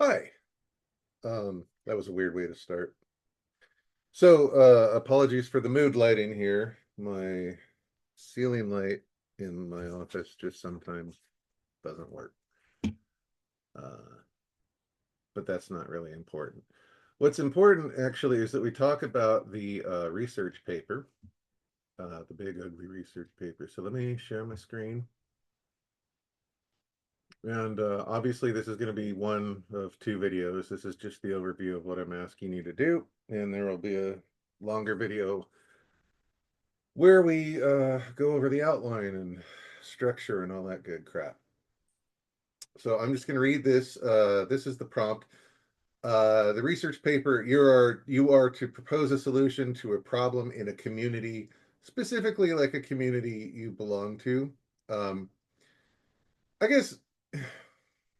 Hi. That was a weird way to start. So, apologies for the mood lighting here. My ceiling light in my office just sometimes doesn't work. Uh, but that's not really important. What's important actually is that we talk about the research paper, the big ugly research paper. So let me share my screen. And obviously, this is going to be one of two videos. This is just the overview of what I'm asking you to do. And there will be a longer video where we go over the outline and structure and all that good crap. So I'm just going to read this. This is the prompt. The research paper, you are to propose a solution to a problem in a community, specifically like a community you belong to. Um, I guess,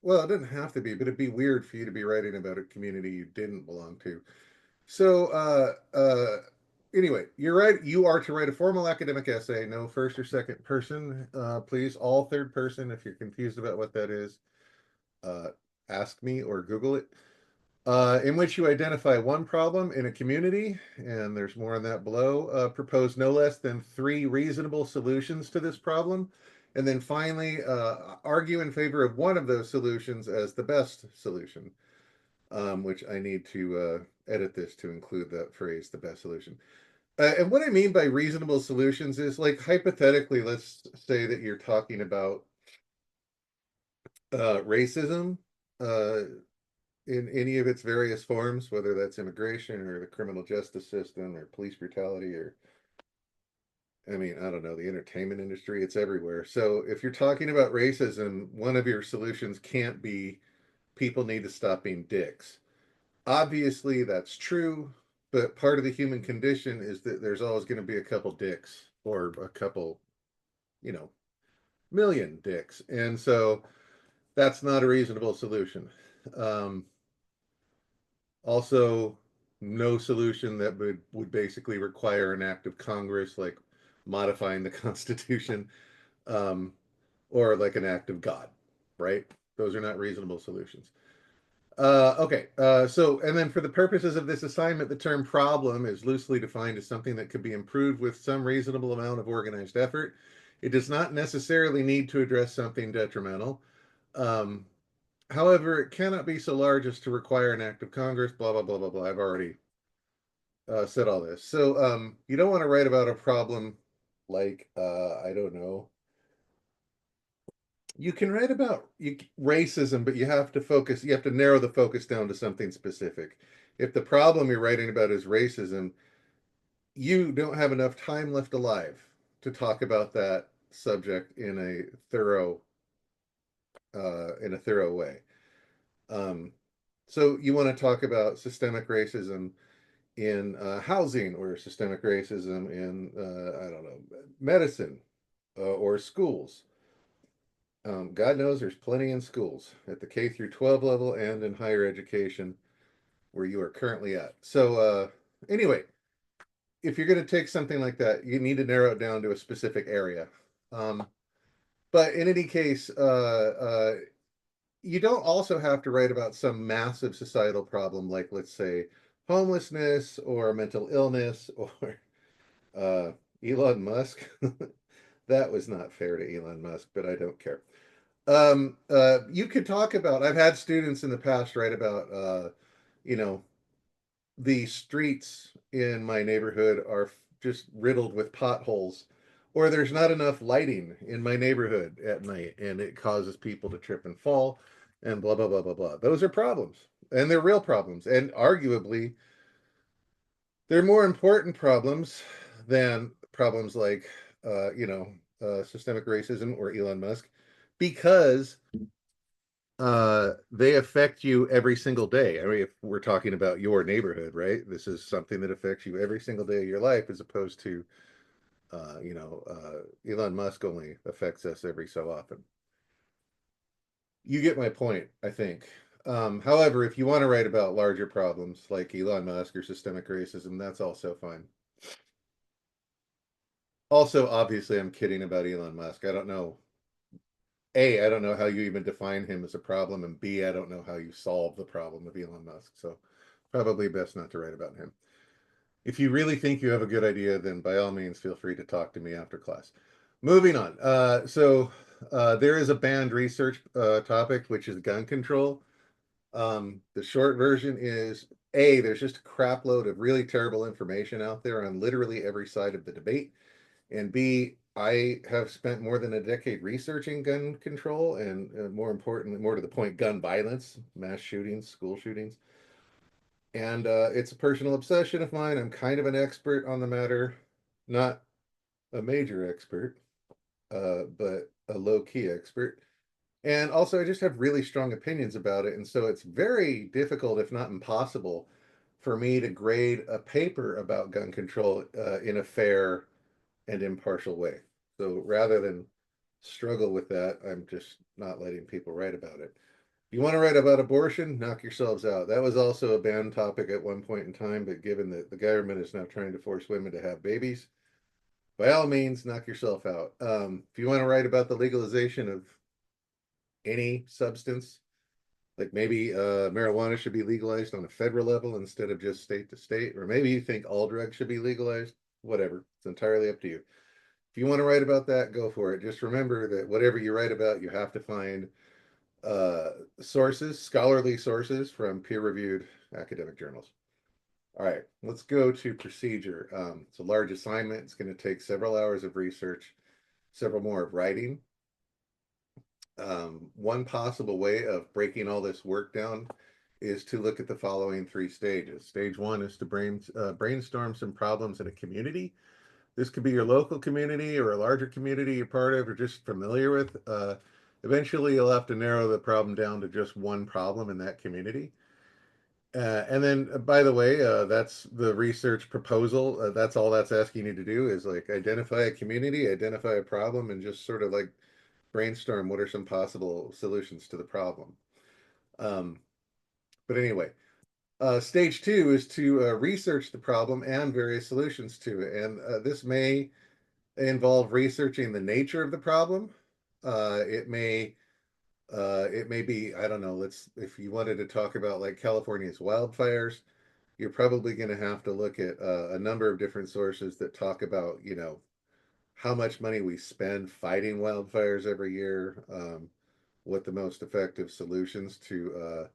well, it doesn't have to be, but it'd be weird for you to be writing about a community you didn't belong to. So, anyway, you're right. You are to write a formal academic essay, no first or second person, please. All third person. If you're confused about what that is, uh, ask me or Google it. In which you identify one problem in a community, and there's more on that below. Propose no less than three reasonable solutions to this problem. And then finally, argue in favor of one of those solutions as the best solution, which I need to edit this to include that phrase, the best solution. And what I mean by reasonable solutions is like hypothetically, let's say that you're talking about racism uh, in any of its various forms, whether that's immigration or the criminal justice system or police brutality or, I mean, I don't know, the entertainment industry, it's everywhere. So if you're talking about racism, one of your solutions can't be people need to stop being dicks. Obviously, that's true, but part of the human condition is that there's always going to be a couple dicks or a couple, you know, million dicks. And so that's not a reasonable solution. Um, Also, no solution that would basically require an act of Congress, like modifying the Constitution, um, or like an act of God, right? Those are not reasonable solutions. Okay, and then for the purposes of this assignment, the term problem is loosely defined as something that could be improved with some reasonable amount of organized effort. It does not necessarily need to address something detrimental. Um, However, it cannot be so large as to require an act of Congress, blah, blah, blah, blah, blah. I've already said all this. So you don't want to write about a problem like, I don't know. You can write about racism, but you have to focus, you have to narrow the focus down to something specific. If the problem you're writing about is racism, you don't have enough time left alive to talk about that subject in a thorough way. Um, so you want to talk about systemic racism in housing or systemic racism in, I don't know, medicine or schools. God knows there's plenty in schools at the K through 12 level and in higher education where you are currently at. So, anyway, if you're going to take something like that, you need to narrow it down to a specific area. Um, but in any case, you don't also have to write about some massive societal problem like, let's say, homelessness or mental illness or uh, Elon Musk. That was not fair to Elon Musk, but I don't care. You could talk about, I've had students in the past write about, you know, the streets in my neighborhood are just riddled with potholes, or there's not enough lighting in my neighborhood at night, and it causes people to trip and fall, and blah, blah, blah, blah, blah. Those are problems, and they're real problems, and arguably, they're more important problems than problems like, systemic racism or Elon Musk, because they affect you every single day. I mean, if we're talking about your neighborhood, right? This is something that affects you every single day of your life, as opposed to, Elon Musk only affects us every so often. You get my point, I think. However, if you want to write about larger problems like Elon Musk or systemic racism, that's also fine. Also, obviously, I'm kidding about Elon Musk. I don't know. A, I don't know how you even define him as a problem, and B, I don't know how you solve the problem of Elon Musk. So probably best not to write about him. If you really think you have a good idea, then by all means, feel free to talk to me after class. Moving on. There is a banned research topic, which is gun control. The short version is A, there's just a crap load of really terrible information out there on literally every side of the debate. And B, I have spent more than a decade researching gun control and more importantly, more to the point, gun violence, mass shootings, school shootings. And it's a personal obsession of mine. I'm kind of an expert on the matter, not a major expert, but a low key expert. And also, I just have really strong opinions about it. And so it's very difficult, if not impossible, for me to grade a paper about gun control in a fair and impartial way. So rather than struggle with that, I'm just not letting people write about it. You want to write about abortion? Knock yourselves out. That was also a banned topic at one point in time, but given that the government is now trying to force women to have babies, by all means, knock yourself out. If you want to write about the legalization of any substance, like maybe marijuana should be legalized on a federal level instead of just state to state, or maybe you think all drugs should be legalized, whatever. It's entirely up to you. If you want to write about that, go for it. Just remember that whatever you write about, you have to find uh, sources, scholarly sources from peer-reviewed academic journals. All right, let's go to procedure. It's a large assignment. It's going to take several hours of research, several more of writing. One possible way of breaking all this work down is to look at the following three stages. Stage one is to brainstorm some problems in a community. This could be your local community or a larger community you're part of or just familiar with. Eventually, you'll have to narrow the problem down to just one problem in that community. And then, by the way, that's the research proposal. That's all that's asking you to do is like identify a community, identify a problem, and just sort of like brainstorm what are some possible solutions to the problem. Um, but anyway, stage two is to research the problem and various solutions to it. And this may involve researching the nature of the problem. It may it may be, I don't know, let's if you wanted to talk about like California's wildfires, you're probably going to have to look at a number of different sources that talk about, you know, how much money we spend fighting wildfires every year, what the most effective solutions to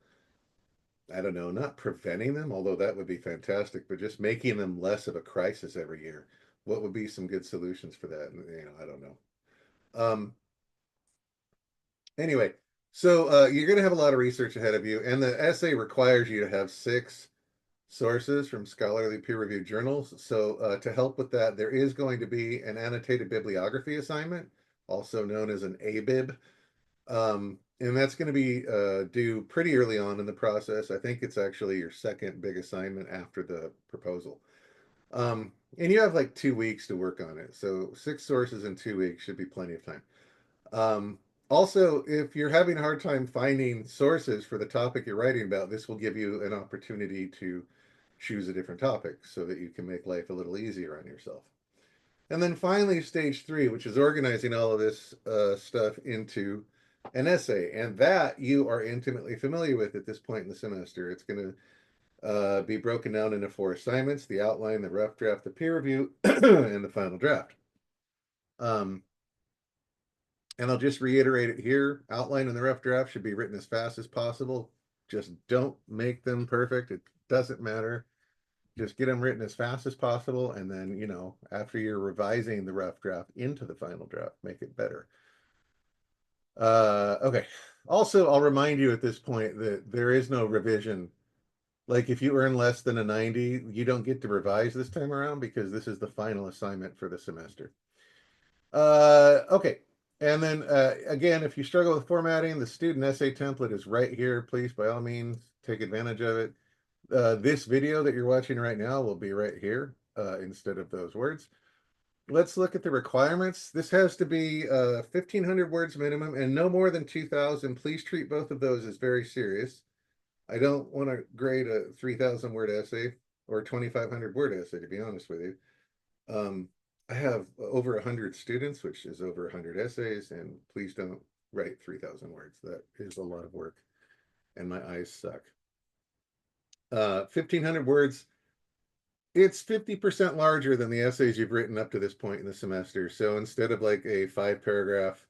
I don't know, not preventing them, although that would be fantastic, but just making them less of a crisis every year. What would be some good solutions for that? You know, I don't know. Um, anyway, so you're going to have a lot of research ahead of you, and the essay requires you to have six sources from scholarly peer-reviewed journals. So to help with that, there is going to be an annotated bibliography assignment, also known as an ABIB. And that's going to be due pretty early on in the process. I think it's actually your second big assignment after the proposal. And you have like 2 weeks to work on it. So 6 sources in 2 weeks should be plenty of time. Um, Also, if you're having a hard time finding sources for the topic you're writing about, this will give you an opportunity to choose a different topic so that you can make life a little easier on yourself. And then finally, stage three, which is organizing all of this stuff into an essay. And that you are intimately familiar with at this point in the semester. It's going to be broken down into 4 assignments: the outline, the rough draft, the peer review, and the final draft. Um, and I'll just reiterate it here. Outline and the rough draft should be written as fast as possible. Just don't make them perfect. It doesn't matter. Just get them written as fast as possible. And then, you know, after you're revising the rough draft into the final draft, make it better. Okay. Also, I'll remind you at this point that there is no revision. Like if you earn less than a 90, you don't get to revise this time around because this is the final assignment for the semester. Okay. And then again, if you struggle with formatting, the student essay template is right here. Please, by all means, take advantage of it. This video that you're watching right now will be right here instead of those words. Let's look at the requirements. This has to be 1,500 words minimum and no more than 2,000. Please treat both of those as very serious. I don't want to grade a 3,000 word essay or 2,500 word essay, to be honest with you. I have over 100 students, which is over 100 essays, and please don't write 3,000 words. That is a lot of work, and my eyes suck. 1,500 words. It's 50% larger than the essays you've written up to this point in the semester. So instead of like a 5 paragraph,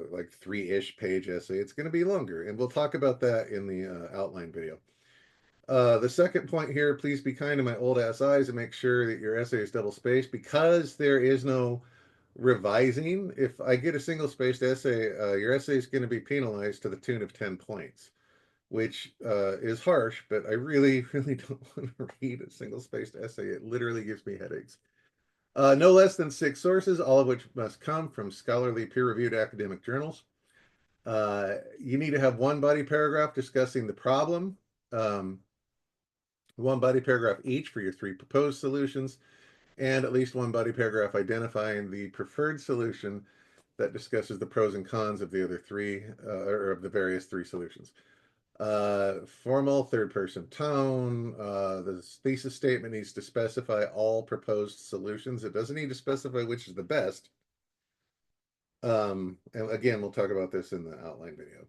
like 3-ish page essay, it's going to be longer. And we'll talk about that in the outline video. The second point here, please be kind to my old ass eyes and make sure that your essay is double spaced because there is no revising. If I get a single spaced essay, your essay is going to be penalized to the tune of 10 points, which is harsh, but I really, really don't want to read a single spaced essay. It literally gives me headaches. No less than 6 sources, all of which must come from scholarly peer-reviewed academic journals. You need to have one body paragraph discussing the problem, one body paragraph each for your 3 proposed solutions, and at least one body paragraph identifying the preferred solution that discusses the pros and cons of the other 3, or of the various 3 solutions. Formal third-person tone. The thesis statement needs to specify all proposed solutions. It doesn't need to specify which is the best. And again, we'll talk about this in the outline video.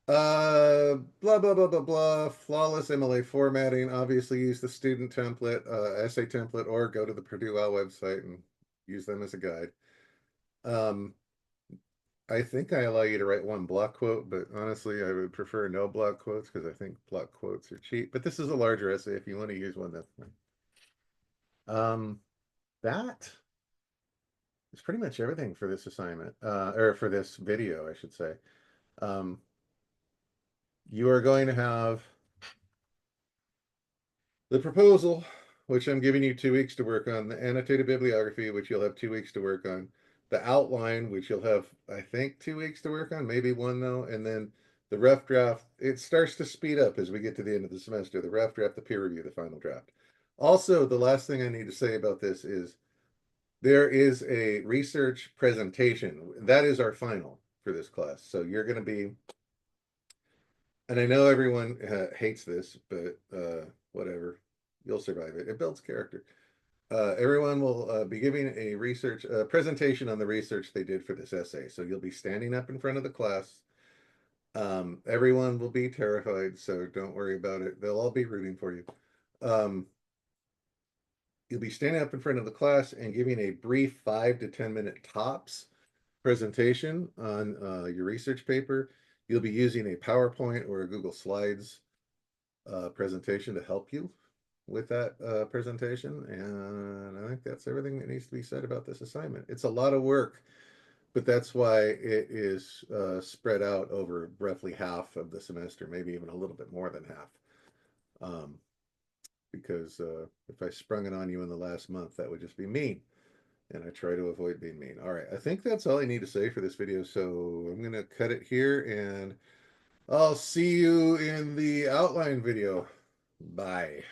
Blah, blah, blah, blah, blah. Flawless MLA formatting. Obviously, use the student template, essay template, or go to the Purdue Law website and use them as a guide. I think I allow you to write 1 block quote, but honestly, I would prefer no block quotes because I think block quotes are cheap. But this is a larger essay. If you want to use one, that's fine. That is pretty much everything for this assignment, or for this video, I should say. You are going to have the proposal, which I'm giving you 2 weeks to work on, the annotated bibliography, which you'll have 2 weeks to work on, the outline, which you'll have, I think, 2 weeks to work on, maybe 1 though, and then the rough draft. It starts to speed up as we get to the end of the semester, the rough draft, the peer review, the final draft. Also, the last thing I need to say about this is there is a research presentation. That is our final for this class. So you're going to be, and I know everyone hates this, but whatever, you'll survive it. It builds character. Everyone will be giving a research presentation on the research they did for this essay. So you'll be standing up in front of the class. Everyone will be terrified, so don't worry about it. They'll all be rooting for you. You'll be standing up in front of the class and giving a brief 5 to 10 minute tops presentation on your research paper. You'll be using a PowerPoint or a Google Slides presentation to help you with that presentation. And I think that's everything that needs to be said about this assignment. It's a lot of work, but that's why it is spread out over roughly half of the semester, maybe even a little bit more than half. Because if I sprung it on you in the last month, that would just be mean. And I try to avoid being mean. All right, I think that's all I need to say for this video. So I'm going to cut it here and I'll see you in the outline video. Bye.